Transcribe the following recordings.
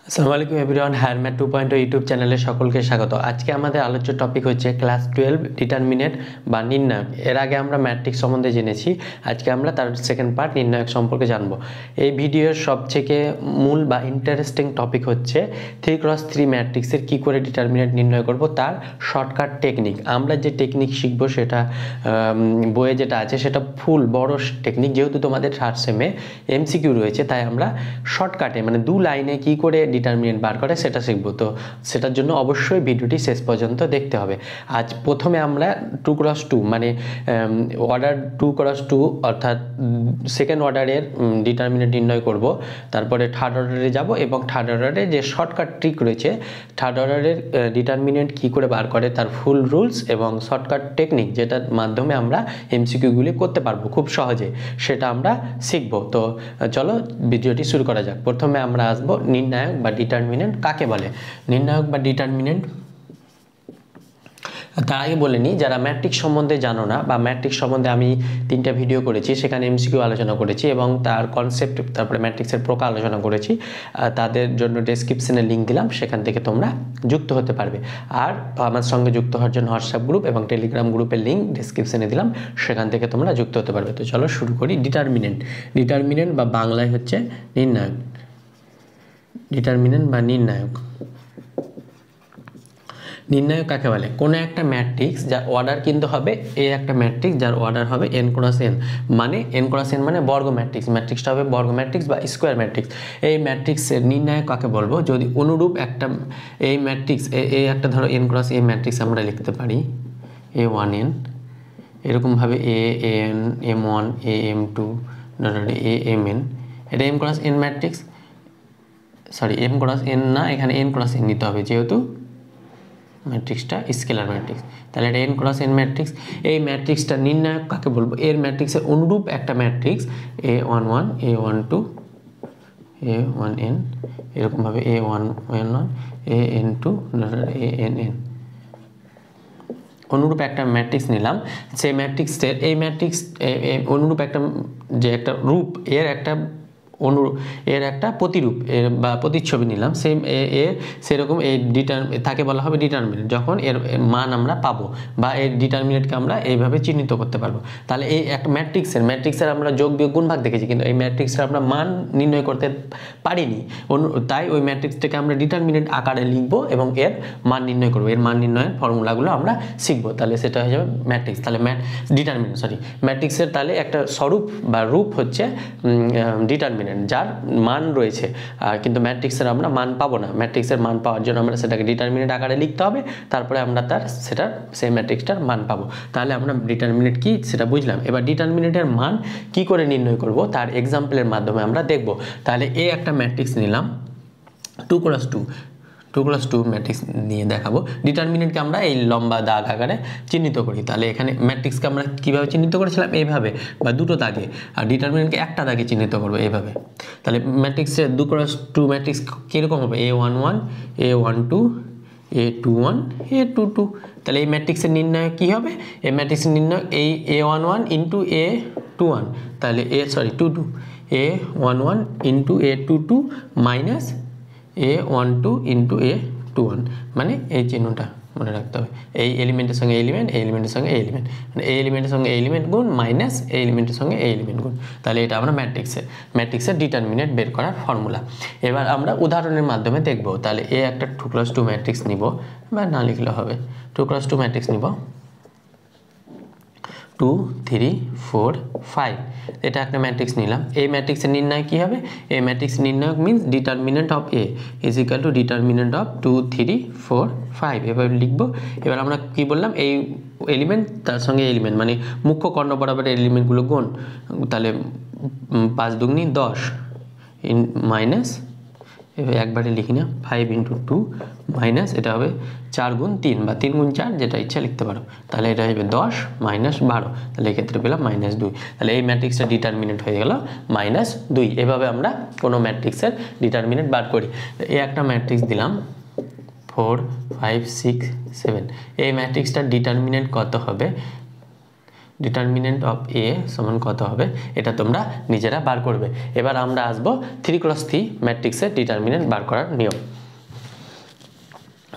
আসসালামু আলাইকুম everyone, higher math 2.0 YouTube চ্যানেলে সকলকে স্বাগত। আজকে আমাদের আলোচ্য টপিক হচ্ছে ক্লাস 12 ডিটারমিনেন্ট বা নির্ণায়ক। এর আগে আমরা ম্যাট্রিক্স সম্বন্ধে জেনেছি, আজকে আমরা তার সেকেন্ড পার্ট নির্ণায়ক সম্পর্কে জানব। এই ভিডিওর সবথেকে মূল বা ইন্টারেস্টিং টপিক হচ্ছে 3x3 ম্যাট্রিক্সের কী করে ডিটারমিনেন্ট নির্ণয় করব তার শর্টকাট টেকনিক। আমরা যে টেকনিক শিখব সেটা বইয়ে যেটা আছে সেটা ফুল বড় টেকনিক, যেহেতু তোমাদের থার্ড সেমে এমসিকিউ রয়েছে তাই আমরা শর্টকাটে মানে দু লাইনে কী করে ডিটারমিনেন্ট বার করে সেটা শিখব। তো সেটার জন্য অবশ্যই ভিডিওটি শেষ পর্যন্ত দেখতে হবে। আজ প্রথমে আমরা 2x2 মানে অর্ডার 2x2 অর্থাৎ সেকেন্ড অর্ডারের ডিটারমিনেন্ট নির্ণয় করব, তারপরে থার্ড অর্ডারে যাব এবং থার্ড অর্ডারে যে শর্টকাট ট্রিক রয়েছে থার্ড অর্ডারের ডিটারমিনেন্ট কী করে বার করে তার ফুল রুলস এবং শর্টকাট টেকনিক, যেটার মাধ্যমে আমরা এমসিকিউগুলি করতে পারবো খুব সহজে, সেটা আমরা শিখব। তো চলো ভিডিওটি শুরু করা যাক। প্রথমে আমরা আসবো নির্ণায়ক বা ডিটারমিনেন্ট কাকে বলে। নির্ণায়ক বা ডিটারমিনেন্ট, তার আগে বলে নিই, যারা ম্যাট্রিক্স সম্বন্ধে জানো না বা ম্যাট্রিক্স সম্বন্ধে আমি 3টা ভিডিও করেছি, সেখানে এমসিকিউ আলোচনা করেছি এবং তার কনসেপ্ট তারপরে ম্যাট্রিক্সের প্রকার আলোচনা করেছি, তাদের জন্য ডেসক্রিপশনে লিঙ্ক দিলাম, সেখান থেকে তোমরা যুক্ত হতে পারবে। আর আমার সঙ্গে যুক্ত হওয়ার জন্য হোয়াটসঅ্যাপ গ্রুপ এবং টেলিগ্রাম গ্রুপের লিঙ্ক ডেসক্রিপশনে দিলাম, সেখান থেকে তোমরা যুক্ত হতে পারবে। তো চলো শুরু করি। ডিটারমিনেন্ট, ডিটারমিনেন্ট বা বাংলায় হচ্ছে নির্ণায়ক। ডিটারমিনেন্ট বা নির্ণায়ক, নির্ণায়ক কাকে বলে? কোনো একটা ম্যাট্রিক্স যার অর্ডার কিন্তু হবে এ, একটা ম্যাট্রিক্স যার অর্ডার হবে n × n, মানে n × n মানে বর্গ ম্যাট্রিক্স, ম্যাট্রিক্সটা হবে বর্গ ম্যাট্রিক্স বা স্কোয়ার ম্যাট্রিক্স। এই ম্যাট্রিক্সের নির্ণায়ক কাকে বলবো? যদি অনুরূপ একটা এই ম্যাট্রিক্স এ একটা ধরো n × a ম্যাট্রিক্স আমরা লিখতে পারি a1n, এরকমভাবে an m1 am2 amn, এটা m × n matrix, sorry m × n না, এখানে n × n নিতে হবে যেহেতু ম্যাট্রিক্সটা স্কেলার ম্যাট্রিক্স। তাহলে এটা n × n ম্যাট্রিক্স। এই ম্যাট্রিক্সটা নির্ণায়ক কাকে বলবো? এর ম্যাট্রিক্সের অনুরূপ একটা ম্যাট্রিক্স a11 a12 a1n, এরকমভাবে a1n1 an2 ann, অনুরূপ একটা ম্যাট্রিক্স নিলাম। সেই ম্যাট্রিক্সের এই ম্যাট্রিক্স অনুরূপ একটা যে একটা রূপ, এর একটা এর একটা প্রতিরূপ এর বা প্রতিচ্ছবি নিলাম, সেম সেরকম এই তাকে বলা হবে ডিটারমিনেন্ট। যখন এর মান আমরা পাবো বা এর ডিটারমিনেন্টকে আমরা এইভাবে চিহ্নিত করতে পারবো। তাহলে এই একটা ম্যাট্রিক্সের আমরা যোগ বিয়োগ গুণ ভাগ দেখেছি, কিন্তু এই ম্যাট্রিক্সের আমরা মান নির্ণয় করতে পারিনি, তাই ওই ম্যাট্রিক্সটাকে আমরা ডিটারমিনেন্ট আকারে লিখবো এবং এর মান নির্ণয় করবো। এর মান নির্ণয়ের ফর্মুলাগুলো আমরা শিখবো। তাহলে সেটা হয়ে যাবে ম্যাট্রিক্স। তাহলে ম্যাট্রিক্সের তাহলে একটা স্বরূপ বা রূপ হচ্ছে ডিটারমিনেন্ট, যার মান রয়েছে, কিন্তু ম্যাট্রিক্সের আমরা মান পাবো না। ম্যাট্রিক্সের মান পাওয়ার জন্য আমরা সেটাকে ডিটারমিনেন্ট আকারে লিখতে হবে, তারপরে আমরা সেটার সেই ম্যাট্রিক্সটার মান পাবো। তাহলে আমরা ডিটারমিনেন্ট কি সেটা বুঝলাম। এবার ডিটারমিনেন্টের মান কি করে নির্ণয় করব তার এক্সাম্পলের মাধ্যমে আমরা দেখব। তাহলে একটা ম্যাট্রিক্স নিলাম 2x2 ম্যাট্রিক্স নিয়ে দেখাবো। ডিটারমিনেন্টকে আমরা এই লম্বা দাগ আকারে চিহ্নিত করি। তাহলে এখানে ম্যাট্রিক্সকে আমরা কীভাবে চিহ্নিত করেছিলাম? এইভাবে, বা দুটো দাগে, আর ডিটারমিনেন্টকে একটা দাগে চিহ্নিত করবো এইভাবে। তাহলে ম্যাট্রিক্সের 2x2 ম্যাট্রিক্স কীরকম হবে? a11 a12 a21 a22। তাহলে এই ম্যাট্রিক্সের নির্ণয় কী হবে? এই ম্যাট্রিক্সের নির্ণয় এই a11 ইন্টু a21, তাহলে a12 a11 into a22 minus a12 into a21, মানে এই চিহ্নটা মনে রাখতে হবে। এই এলিমেন্টের সঙ্গে এলিমেন্ট, এই এলিমেন্টের সঙ্গে এই এলিমেন্ট, মানে এই এলিমেন্টের সঙ্গে এই এলিমেন্ট গুণ মাইনাস এই এলিমেন্টের সঙ্গে এই এলিমেন্ট গুণ। তাহলে এটা আমরা ম্যাট্রিক্সের ডিটারমিনেন্ট বের করার ফর্মুলা। এবার আমরা উদাহরণের মাধ্যমে দেখব। তাহলে একটা 2x2 ম্যাট্রিক্স নিব, বা না লিখলে হবে, 2x2 ম্যাট্রিক্স নিব 2 3 4 5, এটা একটা ম্যাট্রিক্স নিলাম। এই ম্যাট্রিক্সের নির্ণয় কী হবে? এই ম্যাট্রিক্স নির্ণায়ক means determinant of A is equal to determinant of 2 3 4 5, এভাবে লিখবো। এবার আমরা কি বললাম? এই এলিমেন্ট তার সঙ্গে এলিমেন্ট, মানে মুখ্য কর্ণ বরাবর এলিমেন্টগুলো গুণ। তাহলে 5 দুগুণী 10 মাইনাস, একবারে লিখি না, 5 × 2 মাইনাস, এটা হবে 4 গুণ 3 বা 3 গুণ 4, যেটা ইচ্ছা লিখতে পারো। তাহলে এটা হবে 10 মাইনাস 12, তাহলে এক্ষেত্রে পেলাম -2। তাহলে এই ম্যাট্রিক্সটা ডিটারমিনেন্ট হয়ে গেল -2। এভাবে আমরা কোনো ম্যাট্রিক্সের ডিটারমিনেন্ট বার করি। একটা ম্যাট্রিক্স দিলাম 4 5 6 7, এই ম্যাট্রিক্সটার ডিটারমিনেন্ট কত হবে? ডিটারমিনেন্ট অফ এ সমান কত হবে এটা তোমরা নিজেরা বার করবে। এবার আমরা আসবো 3x3 ম্যাট্রিক্সের ডিটারমিনেন্ট বার করার নিয়ম।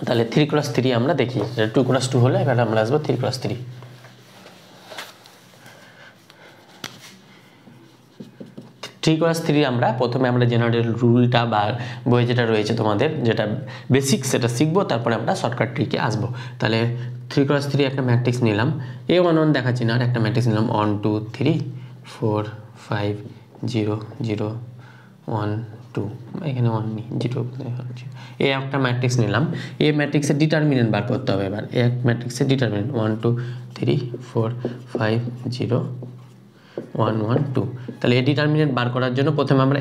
তাহলে 3x3 আমরা দেখি, 2x2 হলে এবার আমরা আসবো 3x3। 3x3 আমরা প্রথমে আমরা জেনারেল রুলটা বা বই যেটা রয়েছে তোমাদের যেটা বেসিক সেটা শিখবো, তারপরে আমরা শর্টকাট ট্রিকে আসবো। তাহলে 3x3 একটা ম্যাট্রিক্স নিলাম, A11 দেখাচ্ছি না, আর একটা ম্যাট্রিক্স নিলাম 1 2 3 4 5 0 0 1 2, এখানে 1 নেই, 0 এই একটা ম্যাট্রিক্স নিলাম। এই ম্যাট্রিক্সের ডিটারমিনেন্ট বার করতে হবে। এবার এই ম্যাট্রিক্সের ডিটারমিনেন্ট 1 2 3 4 5 0 1 1 2। তাহলে এই ডিটারমিনেন্ট বার করার জন্য প্রথমে আমরা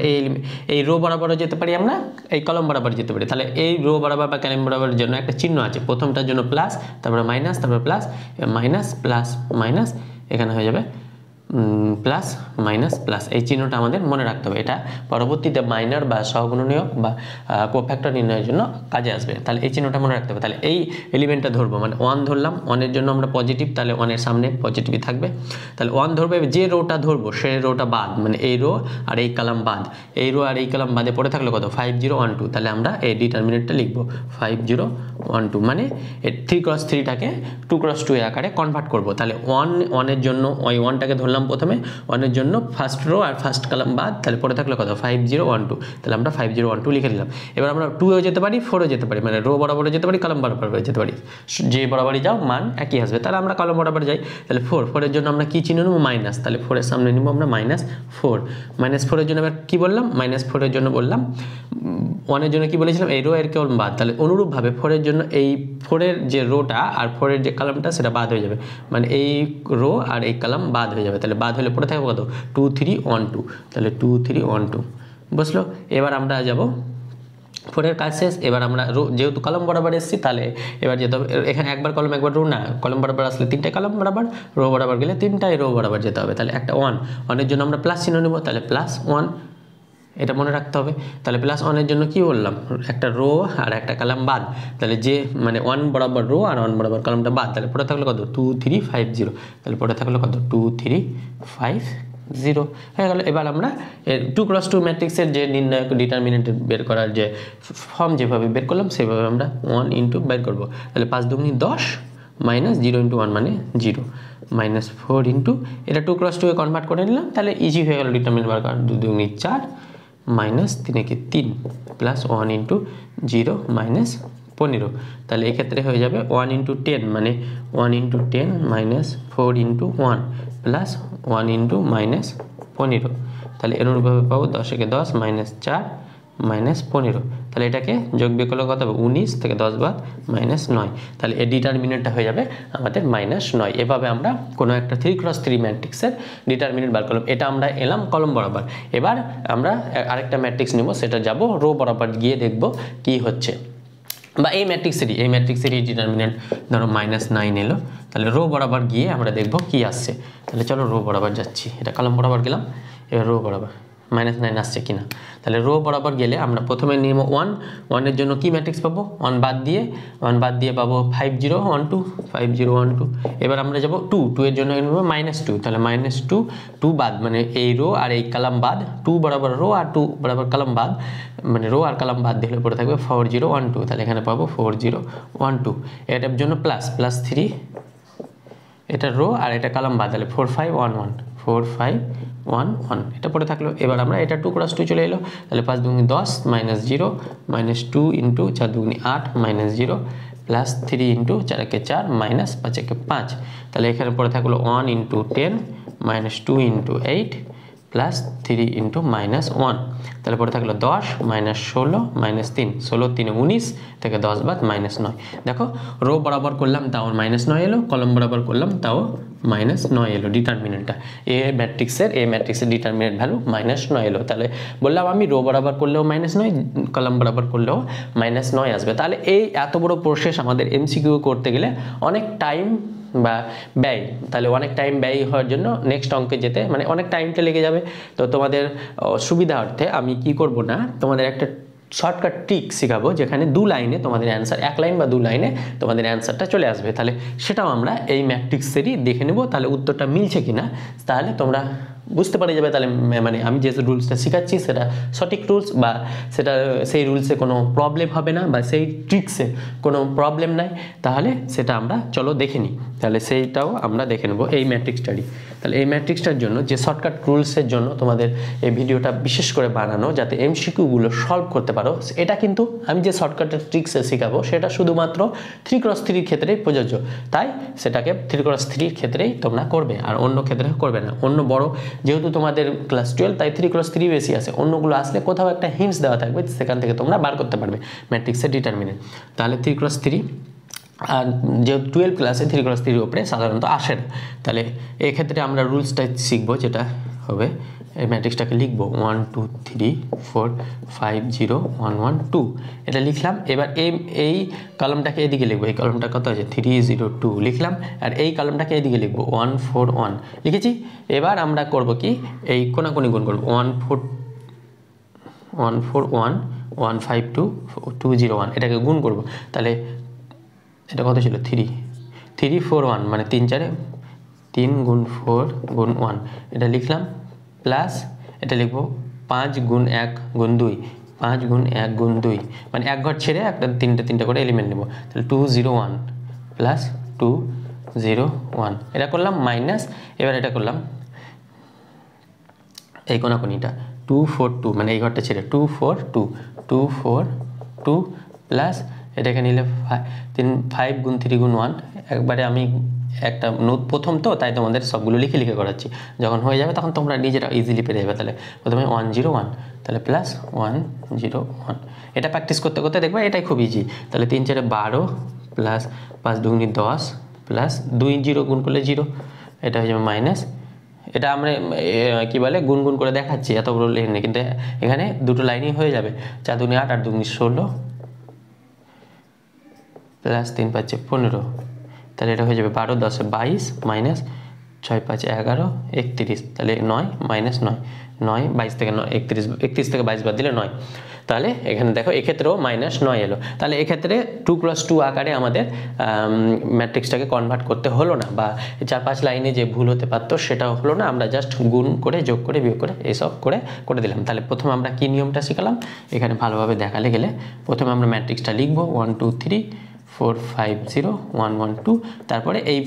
এই রো বরাবরও যেতে পারি, আমরা এই কলম বরাবর যেতে পারি। তাহলে এই রো বরাবর বা কলাম বরাবরের জন্য একটা চিহ্ন আছে, প্রথমটার জন্য প্লাস, তারপরে মাইনাস, তারপরে প্লাস, মাইনাস প্লাস মাইনাস, এখানে হয়ে যাবে প্লাস মাইনাস প্লাস। এই চিহ্নটা আমাদের মনে রাখতে হবে, এটা পরবর্তীতে মাইনর বা সহগুণনীয়ক বা কোফ্যাক্টর নির্ণয়ের জন্য কাজে আসবে। তাহলে এই চিহ্নটা মনে রাখতে হবে। তাহলে এই এলিমেন্টটা ধরবো, মানে 1 ধরলাম, 1-এর জন্য আমরা পজিটিভ, তাহলে 1-এর সামনে পজিটিভই থাকবে। তাহলে 1 ধরবে, যে রোটা ধরবো সেই রোটা বাদ, মানে এই রো আর এই কলাম বাদ, এই রো আর এই কলাম বাদে পড়ে থাকলে কত 5 0 1 2। তাহলে আমরা এই ডিটারমিনেন্টটা লিখবো 5 0 1 2, মানে এই 3x3টাকে 2x2 আকারে কনভার্ট করবো। তাহলে 1-এর জন্য ওই 1টাকে ধরলাম প্রথমে, 1-এর জন্য ফার্স্ট রো আর ফার্স্ট কলাম বাদ, তাহলে পড়ে থাকলো কত 5 0 1 2। তাহলে আমরা 5 0 1 2 লিখে দিলাম। এবার আমরা 2-এও যেতে পারি, 4-এও যেতে পারি, মানে রো বরাবরে যেতে পারি, কলাম বরাবর যেতে পারি, যে বরাবরই যাও মান একই আসবে। তাহলে আমরা কলাম বরাবর যাই। তাহলে 4-এর জন্য আমরা কি চিহ্ন নেবো মাইনাস, তাহলে 4-এর সামনে নিব আমরা -4। -4-এর জন্য এবার কী বললাম, -4-এর জন্য বললাম 1-এর জন্য কি বলেছিলাম এই রো এর কেবল বাদ। তাহলে অনুরূপভাবে 4-এর জন্য এই 4-এর যে রোটা আর 4-এর যে কলামটা সেটা বাদ হয়ে যাবে, মানে এই রো আর এই কলাম বাদ হয়ে যাবে। তাহলে বাদ হলে পড়ে থাকবে কত 2 3 1 2। তাহলে 2 3 1 2 বুঝলো। এবার আমরা যাব 4-এর কাজ শেষ। এবার আমরা রো যেহেতু কলম বরাবর এসেছি, তাহলে এবার যেতে হবে, এখানে একবার কলম একবার রো না, কলম বরাবর আসলে 3টে কলম বরাবর, রো বরাবর গেলে 3টাই রো বরাবর যেতে হবে। তাহলে একটা 1-এর জন্য আমরা প্লাস চিহ্ন নেব, তাহলে +1, এটা মনে রাখতে হবে। তাহলে +1-এর জন্য কি বললাম, একটা রো আর একটা কলাম বাদ, তাহলে যে মানে 1 বরাবর রো আর 1 বরাবর কলামটা বাদ, তাহলে পড়ে থাকলো কত 2 3 5 0। তাহলে পড়ে থাকলো কত 2 3 5 0 হয়ে গেল। এবার আমরা 2x2 ম্যাট্রিক্সের যে নির্ণায়ক ডিটারমিনেন্ট বের করার যে ফর্ম যেভাবে বের করলাম সেভাবে আমরা 1 ইন্টু বের করবো। তাহলে 5 2 10 -0 × 1 মানে 0, -4 ইন্টু এটা 2x2 এ কনভার্ট করে নিলাম। তাহলে ইজি হয়ে গেল ডিটারমিনেন্ট বার করা। 2 2 4 -3 3 +1 ইন্টু 0 -15। তাহলে এক্ষেত্রে হয়ে যাবে 1 × 10, মানে 1 × 10 -4 × 1 +1 × -15। তাহলে এরকমভাবে পাবো 10 × 10 -4 -15। তাহলে এটাকে যোগ বিয়োগ করলে কত হবে 19 থেকে 10 বাদ -9। তাহলে এই ডিটারমিনেন্টটা হয়ে যাবে আমাদের -9। এভাবে আমরা কোনো একটা 3x3 ম্যাট্রিক্সের ডিটারমিনেন্ট বার করলাম। এটা আমরা এলাম কলম বরাবর। এবার আমরা আরেকটা ম্যাট্রিক্স নেব, সেটা যাব রো বরাবর গিয়ে দেখব কি হচ্ছে, বা এই ম্যাট্রিক্সেরই ডিটারমিনেন্ট ধরো -9 এলো। তাহলে রো বরাবর গিয়ে আমরা দেখব কি আসছে। তাহলে চলো রো বরাবর যাচ্ছি, এটা কলম বরাবর গেলাম, এবার রো বরাবর -9 আসছে কিনা। তাহলে রো বরাবর গেলে আমরা প্রথমে নিব 1-এর জন্য কি ম্যাট্রিক্স পাবো, 1 বাদ দিয়ে পাবো 5 0 1 2 5 0 1 2। এবার আমরা যাব 2-এর জন্য নেব -2, তাহলে -2 বাদ, মানে এই রো আর এই কলাম বাদ, 2 বরাবর রো আর 2 বরাবর কলাম বাদ, মানে রো আর কলাম বাদ দিলে পড়ে থাকবে 4 0 1 2। তাহলে এখানে পাবো 4 0 1 2। এটার জন্য +3, এটা রো আর এটা কলাম বাদ, তাহলে 4 5 1 1 4 5 1 1 এটা পড়ে থাকলো। এবার আমরা এটা 2x2 চলে এলো। তাহলে 5 2 10 -0 -2 ইন্টু 4 2 8 -0 +3 ইন্টু 4 × 4 -5 × 5। তাহলে এখানে পড়ে থাকলো 1 × 10 -2 × 8 +3 ইন্টু -1। তাহলে পরে থাকলো 10 -16 -3 16 3 19 থেকে 10 বাদ -9। দেখো রো বরাবর করলাম তাও -9 এলো, কলম বরাবর করলাম তাও -9 এলো ডিটারমিনেন্টটা। এ ম্যাট্রিক্সের ডিটারমিনেন্ট ভ্যালু -9 এলো। তাহলে বললাম আমি রো বরাবর করলেও -9, কলম বরাবর করলেও -9 আসবে। তাহলে এই এত বড় প্রসেস আমাদের এমসিকিউ করতে গেলে অনেক টাইম বা ব্যয়, তাহলে অনেক টাইম ব্যয় হওয়ার জন্য নেক্সট অঙ্কে যেতে মানে অনেক টাইমটা লেগে যাবে। তো তোমাদের সুবিধার্থে আমি কি করব না, তোমাদের একটা শর্টকাট ট্রিক শেখাবো, যেখানে 2 লাইনে তোমাদের অ্যান্সার, 1 লাইন বা 2 লাইনে তোমাদের অ্যান্সারটা চলে আসবে। তাহলে সেটাও আমরা এই ম্যাট্রিক্সেরই দেখে নেব, তাহলে উত্তরটা মিলছে কিনা, তাহলে তোমরা বুঝতে পারা যাবে তাহলে মানে আমি যে রুলসটা শেখাচ্ছি সেটা সঠিক রুলস, বা সেটা সেই রুলসে কোনো প্রবলেম হবে না, বা সেই ট্রিক্সে কোনো প্রবলেম নাই। তাহলে সেটা আমরা চলো দেখে নিই। তাহলে সেইটাও আমরা দেখে নেব এই ম্যাট্রিক্সটারই। তাহলে এই ম্যাট্রিক্সটার জন্য যে শর্টকাট রুলসের জন্য তোমাদের এই ভিডিওটা বিশেষ করে বানানো, যাতে এমসিকিউগুলো সলভ করতে পারো। এটা কিন্তু আমি যে শর্টকাটের ট্রিক্সে শেখাবো সেটা শুধুমাত্র 3x3 ক্ষেত্রেই প্রযোজ্য, তাই সেটাকে 3x3 ক্ষেত্রেই তোমরা করবে, আর অন্য ক্ষেত্রে করবে না। অন্য বড় যেহেতু তোমাদের ক্লাস 12, তাই 3x3 বেশি আছে, অন্যগুলো আসলে কোথাও একটা হিন্টস দেওয়া থাকবে, সেখান থেকে তোমরা বার করতে পারবে ম্যাট্রিক্সের ডিটারমিনেন্ট। তাহলে 3x3, আর যেহেতু 12 ক্লাসে 3x3 উপরে সাধারণত আসে না, তাহলে এক্ষেত্রে আমরা রুলসটা শিখবো, যেটা হবে এই ম্যাট্রিক্সটাকে লিখবো 1 2 3 4 5 0 1 1 2, এটা লিখলাম। এবার এই কলমটাকে এদিকে লিখবো, এই কলমটা কত আছে 3 0 2 লিখলাম, আর এই কলমটাকে এদিকে লিখবো 1 4 1 লিখেছি। এবার আমরা করব কি, এই কোনাকুনি গুণ করবো 1 4 1 1 5 2 2 0 1, এটাকে গুণ করব। তাহলে এটা কত ছিল 3 3 4 1, মানে 3 4 3 গুণ 4 গুণ 1, এটা লিখলাম। প্লাস এটা লিখবো 5 গুণ 1 গুণ 2, 5 গুণ 1 গুণ 2, মানে এক ঘর ছেড়ে একটা তিনটে করে এলিমেন্ট নেব। তাহলে 2 0 1 প্লাস 2 0 1, এটা করলাম মাইনাস। এবার এটা করলাম এই কোনাকুনিটা 2 4 2, মানে এই ঘরটা ছেড়ে 2 4 2 2 4 2 প্লাস এটাকে নিলে 5 গুণ 3 গুণ 1। একবারে আমি একটা প্রথম তো, তাই তোমাদের সবগুলো লিখে লিখে করাচ্ছি, যখন হয়ে যাবে তখন তোমরা নিজেরা ইজিলি পেরে যাবে। তাহলে প্রথমে 1 0 1, তাহলে প্লাস 1 0 1, এটা প্র্যাকটিস করতে করতে দেখবে এটাই খুব ইজি। তাহলে 3 4 12 প্লাস 5 2 10 প্লাস 2 0 গুণ করলে 0, এটা হয়ে যাবে মাইনাস। এটা আমরা কি বলে গুনগুন করে দেখাচ্ছি, এতগুলো লাইন নেই, কিন্তু এখানে দুটো লাইনই হয়ে যাবে। 4 2 8 8 2 16 প্লাস 3 5 15, তাহলে এটা হয়ে যাবে 12 10 22 মাইনাস 6 5 11 31, তাহলে 9 মাইনাস 9 9 22 থেকে 9 31 থেকে 22 বাদ দিলে 9। তাহলে এখানে দেখো এক্ষেত্রেও মাইনাস 9 এলো। তাহলে এক্ষেত্রে 2x2 আকারে আমাদের ম্যাট্রিক্সটাকে কনভার্ট করতে হলো না, বা 4-5 লাইনে যে ভুল হতে পারতো সেটাও হলো না, আমরা জাস্ট গুণ করে যোগ করে বিয়োগ করে এইসব করে দিলাম। তাহলে প্রথমে আমরা কি নিয়মটা শিখালাম এখানে ভালোভাবে দেখালে গেলে, প্রথমে আমরা ম্যাট্রিক্সটা লিখবো 1 2 3 4 5 0 1 1 2, তারপরে এই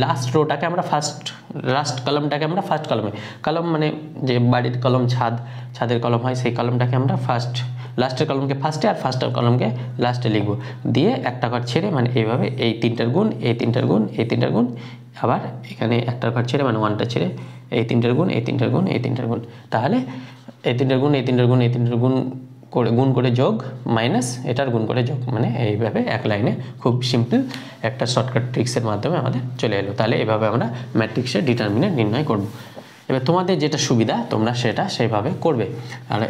লাস্ট রোটাকে আমরা লাস্ট কলমটাকে আমরা ফার্স্ট কলম মানে যে বাড়ির কলম ছাদের কলম হয়, সেই কলমটাকে আমরা লাস্টের কলমকে ফার্স্টে আর ফার্স্টের কলমকে লাস্টে লিখবো, দিয়ে একটা ঘর ছেড়ে, মানে এইভাবে এই তিনটার গুণ এই তিনটার গুণ এই তিনটার গুণ, আবার এখানে একটা ঘর ছেড়ে মানে 1টা ছেড়ে এই তিনটার গুণ এই তিনটার গুণ এই তিনটার গুণ, তাহলে এই তিনটার গুণ এই তিনটার গুণ এই তিনটার গুণ করে গুণ করে যোগ মাইনাস এটার গুণ করে যোগ, মানে এইভাবে এক লাইনে খুব সিম্পল একটা শর্টকাট ট্রিক্সের মাধ্যমে আমাদের চলে এলো। তাহলে এইভাবে আমরা ম্যাট্রিক্সের ডিটারমিনেন্ট নির্ণয় করব। এবার তোমাদের যেটা সুবিধা তোমরা সেটা সেইভাবে করবে। আর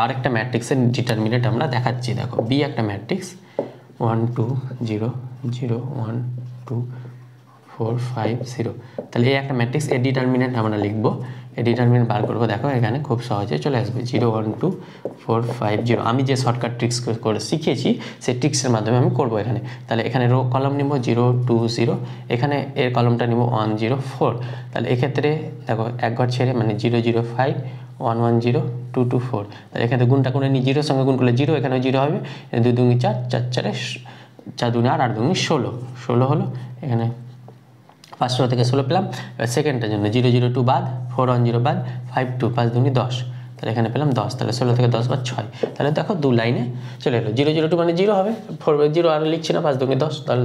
আরেকটা ম্যাট্রিক্সের ডিটারমিনেন্ট আমরা দেখাচ্ছি, দেখো বি একটা ম্যাট্রিক্স 1 2 0 0 1 2 4 5 0, তাহলে এই একটা ম্যাট্রিক্স এর ডিটারমিনেন্ট আমরা লিখবো, এই ডিটারমিনেন্ট বার করবো। দেখো এখানে খুব সহজে চলে আসবে 0 1 2 4 5 0, আমি যে শর্টকাট ট্রিক্স করে শিখিয়েছি সেই ট্রিক্সের মাধ্যমে আমি করবো এখানে। তাহলে এখানে রো কলম নিব 0 2 0, এখানে এর কলমটা নিব 1 0 4, তাহলে এক্ষেত্রে দেখো এক ঘর ছেড়ে মানে 0 0 5 1 1 0 2 2 4, তাহলে এখানে গুণটা করে নিই, 0 সঙ্গে গুণ করলে 0, এখানে 0 হবে, 2 2 4 4 4 4 2 8 8 2 16 16 হলো, এখানে 5 থেকে 16 পেলাম। সেকেন্ডের জন্য 0 0 2 বাদ 4 1 0 বাদ 5 2 5 2 10, তাহলে এখানে পেলাম 10, তাহলে 16 থেকে 10 বাদ 6, তাহলে দেখো 2 লাইনে চলে এলো। 0 0 2 মানে 0 হবে, 4 0 আর লিখছি না, 5 2 10, তাহলে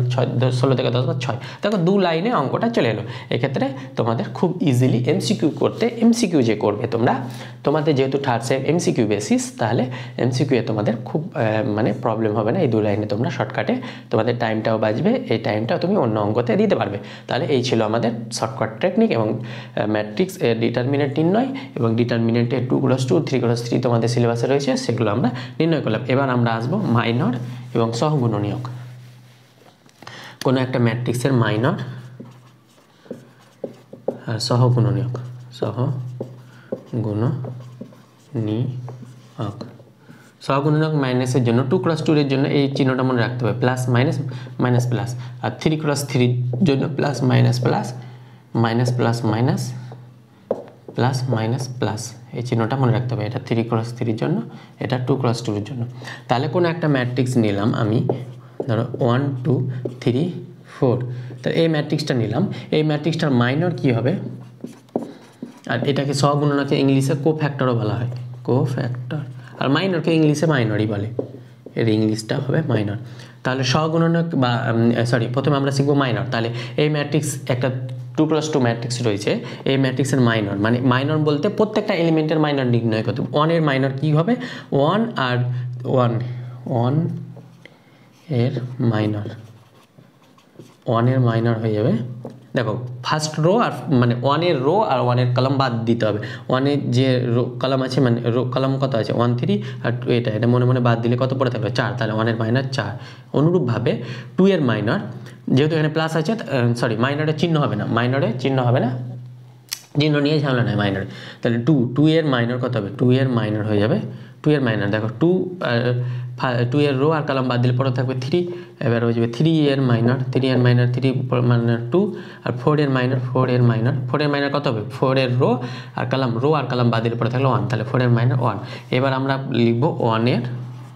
16 থেকে 10 বাদ 6, দেখো 2 লাইনে অঙ্কটা চলে এলো। এক্ষেত্রে তোমাদের খুব ইজিলি এমসিকিউ করতে, এমসিকিউ যে করবে তোমরা, তোমাদের যেহেতু থার্ড সেম এমসিকিউ বেসিস, তাহলে এমসিকিউ এ তোমাদের খুব মানে প্রবলেম হবে না। এই 2 লাইনে তোমরা শর্টকাটে তোমাদের টাইমটাও বাঁচবে, এই টাইমটাও তুমি অন্য অঙ্কতে দিতে পারবে। তাহলে এই ছিল আমাদের শর্টকাট টেকনিক এবং ম্যাট্রিক্স এর ডিটারমিনেন্ট নির্ণয় এবং ডিটারমিনেন্টের 2x2 3x3 তোমাদের সিলেবাসে রয়েছে, সেগুলো আমরা নির্ণয় করলাম। এবার আমরা আসবো মাইনর এবং সহগুণনীয়ক। কোনো একটা ম্যাট্রিক্সের মাইনর আর সহগুণনীয়ক সহগুণনক মাইনাসের জন্য 2x2 এর জন্য এই চিহ্নটা মনে রাখতে হবে, প্লাস মাইনাস মাইনাস প্লাস। আর 3x3 জন্য plus minus plus minus plus minus plus minus plus, এই চিহ্নটা মনে রাখতে হবে। এটা 3x3 জন্য, এটা 2x2 এর জন্য। তাহলে কোনো একটা ম্যাট্রিক্স নিলাম আমি, ধরো 1 2 3 4, তাহলে এই ম্যাট্রিক্সটা নিলাম। এই ম্যাট্রিক্সটার মাইনর কি হবে, আর এটাকে সহগুণনকে ইংলিশে কোফ্যাক্টরও বলা হয়, কোফ্যাক্টর। আর মাইনরকে ইংলিশে মাইনরই বলে, এর ইংলিশটা হবে মাইনর। তাহলে সহগুণনক বা প্রথমে আমরা শিখবো মাইনর। তাহলে এই ম্যাট্রিক্স একটা 2x2 ম্যাট্রিক্স রয়েছে, এই ম্যাট্রিক্সের মাইনর, মানে মাইনর বলতে প্রত্যেকটা এলিমেন্টের মাইনর নির্ণয় করতে হবে। 1 এর মাইনর কী হবে, 1 আর 1 এর মাইনর, 1 এর মাইনর হয়ে যাবে, দেখো ফার্স্ট রো আর মানে 1 এর রো আর 1 এর কলাম বাদ দিতে হবে। 1 এর যে রো কলাম আছে, মানে রো কলাম কত আছে 1 3, আর এটা মনে মনে বাদ দিলে কত পড়ে থাকবে 4, তাহলে 1 এর মাইনর 4। অনুরূপভাবে 2 এর মাইনর, যেহেতু এখানে প্লাস আছে মাইনরে চিহ্ন হবে না, মাইনরে চিহ্ন হবে না, চিহ্ন নিয়ে ঝামেলা নেই মাইনরে। তাহলে 2 এর মাইনর কত হবে, 2 এর মাইনর হয়ে যাবে, 2 এর মাইনর দেখো 2 এর রো আর কলাম বাদ দিলে পরে থাকবে 3, এবার হয়ে যাবে 3 এর মাইনর, 3 এর মাইনর 3 মাইনর 2, আর 4 এর মাইনর, 4 এর মাইনর কত হবে, 4 এর রো আর কলাম বাদ দিলে পরে থাকলো 1, তাহলে 4 এর মাইনর 1। এবার আমরা লিখব 1 এর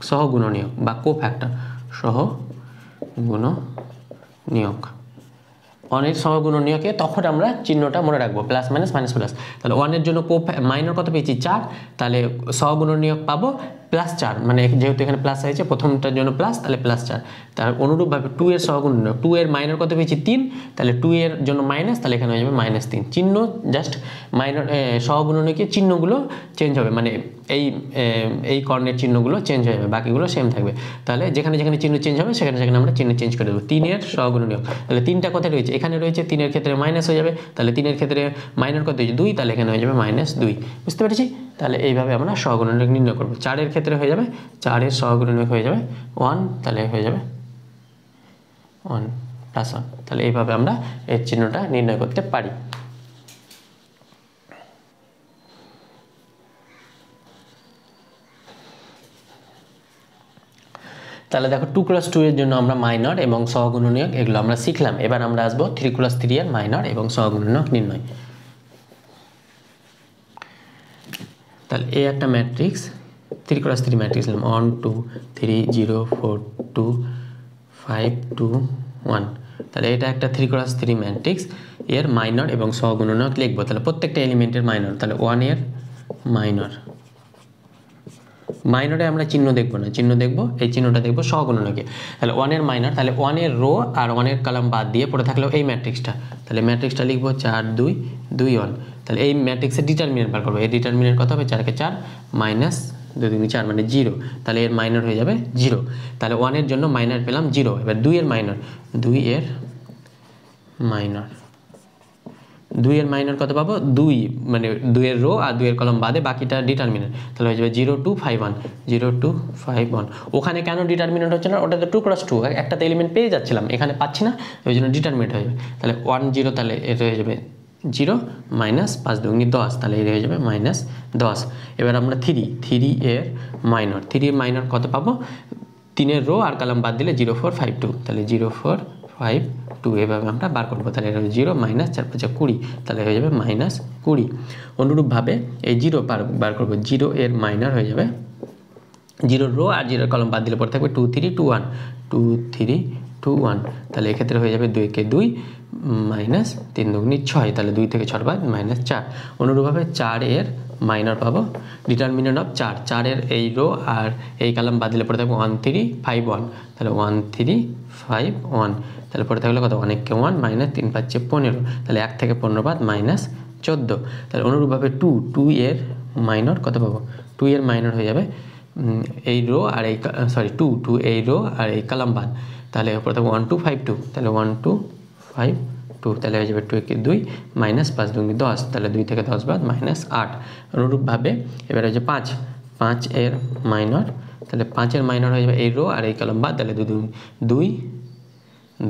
সহগুণনীয়ক বা কোফ্যাক্টর, সহগুণনীয়ক। 1 এর সহগুণনীয়কে তখন আমরা চিহ্নটা মনে রাখবো, প্লাস মাইনাস মাইনাস প্লাস। তাহলে 1 এর জন্য মাইনর কত পেয়েছি 4, তাহলে সহগুণনীয়ক পাবো +4, মানে যেহেতু এখানে প্লাস আছে প্রথমটার জন্য প্লাস, তাহলে +4। তার অনুরূপভাবে 2 এর সহগুণনীয়ক, 2 এর মাইনর কত পেয়েছি 3, তাহলে 2 এর জন্য মাইনাস, তাহলে এখানে হয়ে যাবে -3। চিহ্ন জাস্ট মাইনর সহগুণনীয়কের চিহ্নগুলো চেঞ্জ হবে, মানে এই কর্ণের চিহ্নগুলো চেঞ্জ হয়ে যাবে, বাকিগুলো সেম থাকবে। তাহলে যেখানে যেখানে চিহ্ন চেঞ্জ হবে সেখানে সেখানে আমরা চিহ্ন চেঞ্জ করে দেবো। 3 এর সহগুণনীয়ক, তাহলে 3টা কোথায় রয়েছে, এখানে রয়েছে, 3 এর ক্ষেত্রে মাইনাস হয়ে যাবে, তাহলে 3 এর ক্ষেত্রে মাইনর কত হয়েছে 2, তাহলে এখানে হয়ে যাবে -2, বুঝতে পেরেছি। তাহলে এইভাবে আমরা সহগুণনীয়ক নির্ণয় করব। 4 এর ক্ষেত্রে হয়ে যাবে, 4 এর সহগুণনীয়ক হয়ে যাবে 1, তাহলে হয়ে যাবে 1 + 1, তাহলে এইভাবে আমরা এর চিহ্নটা নির্ণয় করতে পারি। তাহলে দেখো 2x2 এর জন্য আমরা মাইনর এবং সহগুণনীয়ক এগুলো আমরা শিখলাম। এবার আমরা আসবো 3x3 এর মাইনর এবং সহগুণনীয়ক নির্ণয়। তাহলে এই একটা ম্যাট্রিক্স 3x3 ম্যাট্রিক্স নিলাম, 1 2 3 0 4 2 5 2 1। তাহলে এটা একটা 3x3 ম্যাট্রিক্স, এর মাইনর এবং সহগুণনীয়ক লিখবো। তাহলে প্রত্যেকটা এলিমেন্টের মাইনর, তাহলে 1 এর মাইনর, মাইনরে আমরা চিহ্ন দেখবো না, চিহ্ন দেখবো এই চিহ্নটা দেখবো সহগুণনীয়কে। তাহলে 1 এর মাইনর, তাহলে 1 এর রো আর 1 এর কলাম বাদ দিয়ে পড়ে থাকলো এই ম্যাট্রিক্সটা, তাহলে ম্যাট্রিক্সটা লিখবো 4 2 2 1। তাহলে এই ম্যাট্রিক্সের ডিটারমিনেন্ট বার করবো, এই ডিটারমিনেন্ট কত হবে 4 কে 4 মাইনাস 2 2 4 মানে 0, তাহলে এর মাইনর হয়ে যাবে 0। তাহলে 1 এর জন্য মাইনর পেলাম 0। এবার 2 এর মাইনর, 2 এর মাইনর, 2 এর মাইনর কত পাবো 2, মানে 2 এর রো আর 2 এর কলাম বাদে বাকিটা ডিটারমিনেন্ট, তাহলে হয়ে যাবে 0 2 5 1, 0 2 5 1। ওখানে কেন ডিটারমিনেন্ট হচ্ছে না, ওটা তো 2x2 একটাতে এলিমেন্ট পেয়ে যাচ্ছিলাম, এখানে পাচ্ছি না, ওই জন্য ডিটারমিনেন্ট হয়ে যাবে। তাহলে 1 0, তাহলে এটা হয়ে যাবে 0 মাইনাস 5 2 10, তাহলে এটা হয়ে যাবে -10। এবার আমরা 3 এর মাইনর, 3 এর মাইনর কত পাবো, 3 এর রো আর কলাম বাদ দিলে 0 4 5 2, তাহলে 0 4 5 2 এভাবে আমরা বার করবো। তাহলে এটা 0 মাইনাস 4 5 20, তাহলে হয়ে যাবে -20। অনুরূপভাবে এই 0 বার করবো, 0 এর মাইনর হয়ে যাবে, 0 রো আর 0 কলাম বাদ দিলে পরে থাকবে 2 3 2 1 2 3 2 1, তাহলে এক্ষেত্রে হয়ে যাবে 2 কে 2 মাইনাস 3 2 6, তাহলে 2 থেকে 6 বাদ -4। অনুরূপভাবে 4 এর মাইনর পাবো, ডিটারমিনেন্ট অফ 4, 4 এর এই রো আর এই কলাম বাদ দিলে পরে থাকবে 1 3 5 1, তাহলে 1 3 5 1, তাহলে পরে থাকলে কত 1 কে 1 মাইনাস 3 5 15, তাহলে 1 থেকে 15 বাদ -14। তাহলে অনুরূপভাবে 2 এর মাইনর কত পাবো, 2 এর মাইনর হয়ে যাবে এই রো আর এই 2 এই রো আর এই কলাম বাদ, তাহলে প্রথমে 1 2 5 2, তাহলে 1 2 5 2, তাহলে হয়ে যাবে 2 কে 2 মাইনাস 5 2 10, তাহলে 2 থেকে 10 বাদ -8। অনুরূপভাবে এবার হচ্ছে 5 এর মাইনর, তাহলে 5 এর মাইনর হয়ে যাবে এই রো আর এই কলাম বাদ, তাহলে 2 2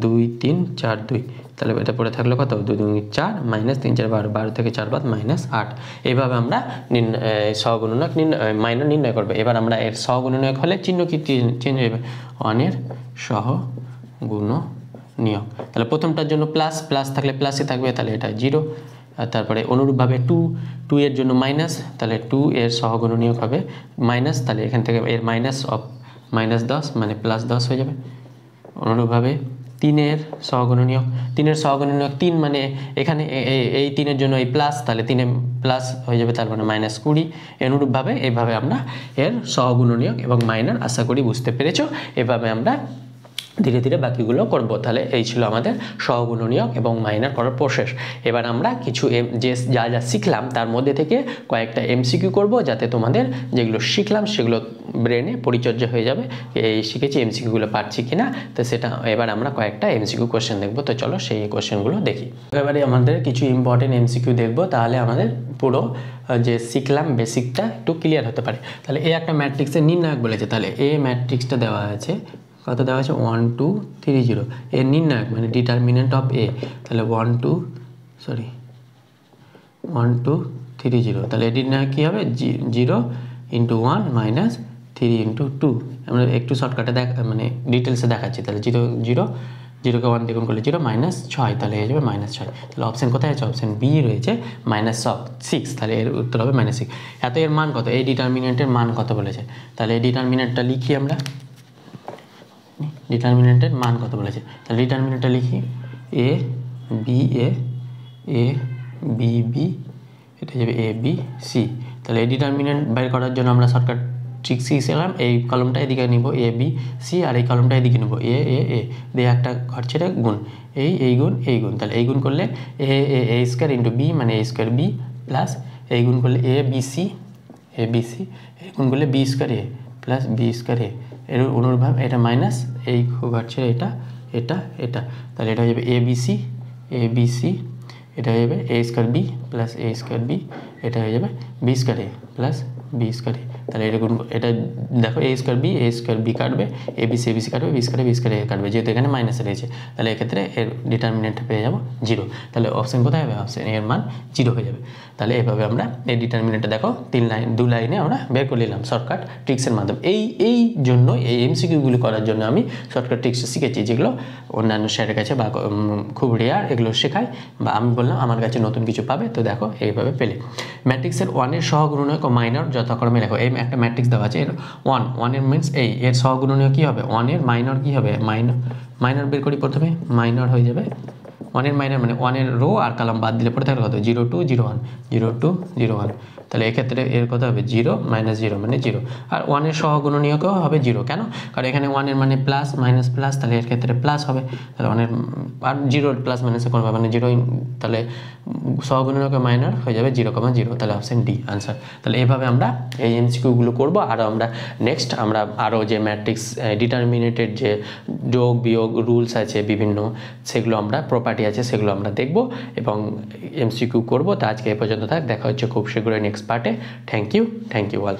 2 3 4 2, তাহলে এটা পড়ে থাকলো কত 2 2 4 মাইনাস 3 4 12 12 থেকে 4 বাদ মাইনাস 8। এইভাবে আমরা সহগুণনীয়ক মাইনর নির্ণয় করবো। এবার আমরা এর সহগুণনীয়ক হলে চিহ্ন কি চেঞ্জ হয়ে যাবে, 1 এর সহগুণনীয়ক। তাহলে প্রথমটার জন্য প্লাস প্লাস থাকলে প্লাসই থাকবে, তাহলে এটা 0। আর তারপরে অনুরূপভাবে 2 এর জন্য মাইনাস, তাহলে 2 এর সহগুণনীয়ক হবে মাইনাস, তাহলে এখান থেকে এর মাইনাস অফ -10 মানে +10 হয়ে যাবে। অনুরূপভাবে 3 এর সহগুণনীয়ক, 3 এর সহগুণনীয়ক 3 মানে এখানে এই 3 এর জন্য এই প্লাস, তাহলে 3 এ প্লাস হয়ে যাবে, তার মানে -20। অনুরূপভাবে এইভাবে আমরা এর সহগুণনীয়ক এবং মাইনর আশা করি বুঝতে পেরেছো। এভাবে আমরা ধীরে ধীরে বাকিগুলো করব। তাহলে এই ছিল আমাদের সহগুণনীয়ক এবং মাইনর করার প্রসেস। এবার আমরা কিছু যা যা শিখলাম তার মধ্যে থেকে কয়েকটা এমসিকিউ করব, যাতে তোমাদের যেগুলো শিখলাম সেগুলো ব্রেনে পরিচর্যা হয়ে যাবে, এই শিখেছি এমসিকিউগুলো পারছি কিনা। তো সেটা এবার আমরা কয়েকটা এমসিকিউ কোশ্চেন দেখব। তো চলো সেই কোশ্চেনগুলো দেখি। এবারে আমাদের কিছু ইম্পর্টেন্ট এমসিকিউ দেখব, তাহলে আমাদের পুরো যে শিখলাম বেসিকটা একটু ক্লিয়ার হতে পারে। তাহলে এই একটা ম্যাট্রিক্সের নির্ণায়ক বলেছে, তাহলে এই ম্যাট্রিক্সটা দেওয়া আছে, কত দেওয়া আছে 1 2 3 0। এর নির্ণায়ক মানে ডিটারমিনেন্ট অফ এ, তাহলে 1 2 3 0। তাহলে এর নির্ণায়ক কী হবে, 0 × 1 মাইনাস 3 × 2। আমরা একটু শর্টকাটে মানে ডিটেলসে দেখাচ্ছি। তাহলে 0 0, 0কে 1 দ্বিগুণ করলে 0 -6, তাহলে হয়ে যাবে -6। তাহলে অপশান কোথায় আছে, অপশান বি রয়েছে -6। তাহলে এর উত্তর হবে -6। এত এর মান কত, এই ডিটারমিনেন্টের মান কত বলেছে, তাহলে এই ডিটারমিনেন্টটা লিখি আমরা। ডিটারমিনেন্টের মান কত বলেছে, তাহলে ডিটারমিনেন্টটা লিখি এ বি বি, এটা যাবে এ বি সি। তাহলে এই ডিটারমিনেন্ট বের করার জন্য আমরা শর্টকাট ট্রিক শিখলাম। এই কলমটা এদিকে নিব এ বি সি, আর এই কলমটা এদিকে নিব এ দিয়ে একটা ঘর ছেড়ে গুণ, এই গুণ এই গুণ। তাহলে এই গুণ করলে এ স্কোয়ার ইন্টু বি মানে এ স্কোয়ার বি, প্লাস এই গুণ করলে এ বি সি এই গুণ করলে বি স্কোয়ার এ প্লাস বি স্কোয়ার এ। এর অনুরূপভাবে এটা মাইনাস এই ঘর ছেড়ে এটা, তাহলে এটা হয়ে যাবে এ বি সি, এটা হয়ে যাবে এ স্কোয়ার বি প্লাস এ স্কোয়ার বি, এটা হয়ে যাবে বি স্কোয়ার এ প্লাস বি স্কোয়ার এ। তাহলে এটা দেখো এ স্কোয়ার বি কাটবে, এ বি সি কাটবে, বি স্কোয়ার এ কাটবে, যেহেতু এখানে মাইনাসে রয়েছে। তাহলে এক্ষেত্রে এর ডিটারমিনেন্টটা পেয়ে যাবো 0। তাহলে অপশান কোথায় হবে, অপশান এর মান 0 হয়ে যাবে। তাহলে এভাবে আমরা এই ডিটারমিনেন্টটা দেখো 2 লাইনে আমরা বের করে নিলাম শর্টকাট ট্রিক্সের মাধ্যমে। এই জন্য এই এমসিকিউগুলো করার জন্য আমি শর্টকাট ট্রিক্স শিখেছি, যেগুলো অন্যান্য স্যারের কাছে বা খুব রেয়ার এগুলো শেখায়, বা আমি বললাম আমার কাছে নতুন কিছু পাবে। তো দেখো এইভাবে পেলে ম্যাট্রিক্সের 1 এর সহগুণনীয়ক ও মাইনর যথাক্রমে লেখো। এই একটা ম্যাট্রিক্স দেওয়া আছে, এর 1 এর মিনস এর সহগুণনীয়ক কী হবে, 1 এর মাইনর কী হবে, মাইনর বের করি প্রথমে। মাইনর হয়ে যাবে 1 এর মাইনর মানে 1 এর রো আর কলাম বাদ দিলে পড়ে থাকলে কত, 0 2 0 1 0 2 0 1। তাহলে এক্ষেত্রে এর কত হবে 0 -0 মানে 0। আর 1 এর সহগুণনীয়কও হবে 0, কেন, কারণ এখানে 1 এর মানে প্লাস মাইনাস প্লাস, তাহলে এর ক্ষেত্রে প্লাস হবে। তাহলে 1 এর আর 0 প্লাস মাইনাসে কোনো ব্যাপার নেই, 0, তাহলে সহগুণনীয়ক মাইনর হয়ে যাবে 0, 0। তাহলে অপশান ডি আনসার। তাহলে এইভাবে আমরা এই এমসিকিউগুলো করবো। আরও আমরা নেক্সট আমরা আরও যে ম্যাট্রিক্স ডিটারমিনেটেড যে যোগ বিয়োগ রুলস আছে বিভিন্ন, সেগুলো আমরা প্রপার্টি আছে সেগুলো আমরা দেখব এবং এমসিকিউ করব। তো আজকে এই পর্যন্ত থাক, দেখা হচ্ছে খুব শীঘ্রই নেক্সট পার্টে। Thank you all.